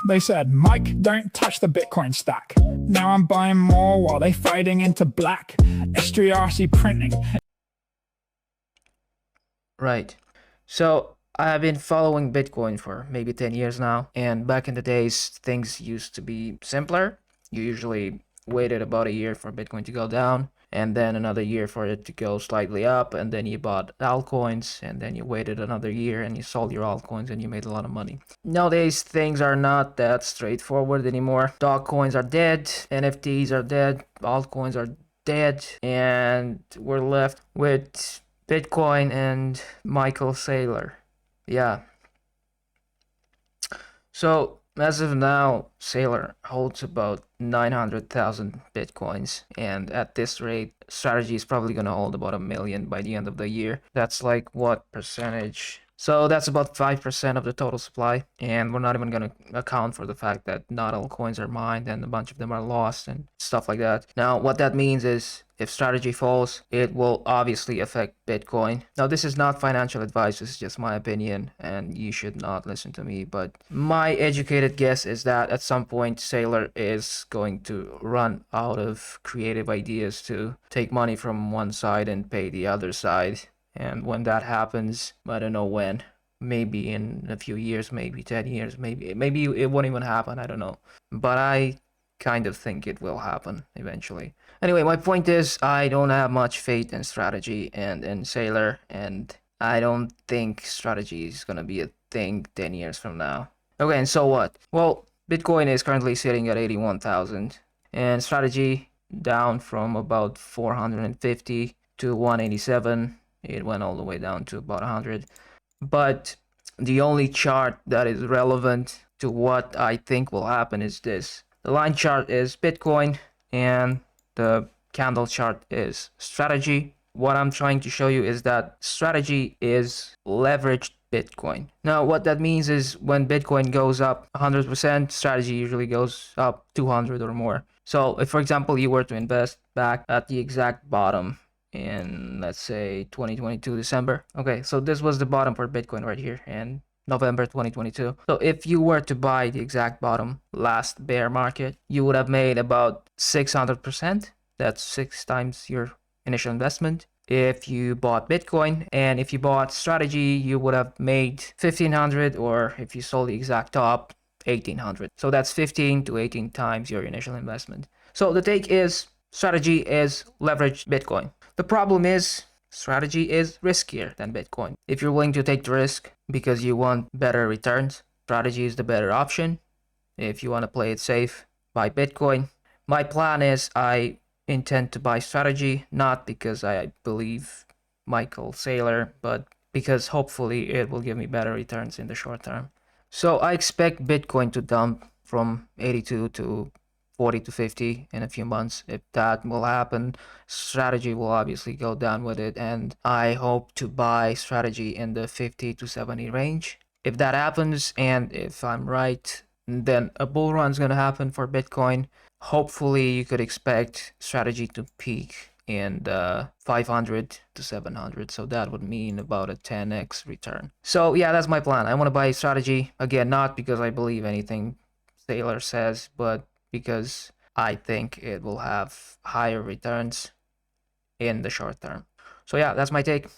They said, Mike, don't touch the Bitcoin stack. Now I'm buying more while they fading into black. STR printing. Right. So I have been following Bitcoin for maybe 10 years now, and back in the days, things used to be simpler. You usually waited about a year for Bitcoin to go down, and then another year for it to go slightly up, and then you bought altcoins, and then you waited another year and you sold your altcoins and you made a lot of money. Nowadays, things are not that straightforward anymore. Dog coins are dead, NFTs are dead, altcoins are dead, and we're left with Bitcoin and Michael Saylor. Yeah. So as of now, Saylor holds about 900,000 Bitcoins. And at this rate, Strategy is probably going to hold about 1 million by the end of the year. That's like what percentage? So that's about 5% of the total supply. And we're not even going to account for the fact that not all coins are mined and a bunch of them are lost and stuff like that. Now, what that means is if Strategy falls, it will obviously affect Bitcoin. Now, this is not financial advice, this is just my opinion, and you should not listen to me. But my educated guess is that at some point, Saylor is going to run out of creative ideas to take money from one side and pay the other side. And when that happens, I don't know when. Maybe in a few years, maybe 10 years, maybe it won't even happen, I don't know. But I kind of think it will happen eventually. Anyway, my point is I don't have much faith in Strategy and in Saylor, and I don't think Strategy is gonna be a thing 10 years from now. Okay, and so what? Well, Bitcoin is currently sitting at 81,000, and Strategy down from about 450 to 187. It went all the way down to about 100. But the only chart that is relevant to what I think will happen is this. The line chart is Bitcoin and the candle chart is Strategy. What I'm trying to show you is that Strategy is leveraged Bitcoin. Now, what that means is when Bitcoin goes up 100%, Strategy usually goes up 200 or more. So if, for example, you were to invest back at the exact bottom in, let's say, 2022 December. Okay, so this was the bottom for Bitcoin right here, and November 2022. So if you were to buy the exact bottom last bear market, you would have made about 600%. That's 6 times your initial investment. If you bought Bitcoin, and if you bought Strategy, you would have made 1500, or if you sold the exact top, 1800. So that's 15 to 18 times your initial investment. So the take is Strategy is leveraged Bitcoin. The problem is Strategy is riskier than Bitcoin. If you're willing to take the risk because you want better returns, Strategy is the better option. If you want to play it safe, buy Bitcoin. My plan is I intend to buy Strategy, not because I believe Michael Saylor, but because hopefully it will give me better returns in the short term. So I expect Bitcoin to dump from 82 to 40 to 50 in a few months. If that will happen, Strategy will obviously go down with it, and I hope to buy Strategy in the 50 to 70 range. If that happens, and if I'm right, then a bull run is going to happen for Bitcoin. Hopefully you could expect Strategy to peak in the 500 to 700, so that would mean about a 10x return. So yeah, that's my plan. I want to buy Strategy, again, not because I believe anything Saylor says, but because I think it will have higher returns in the short term. So yeah, that's my take.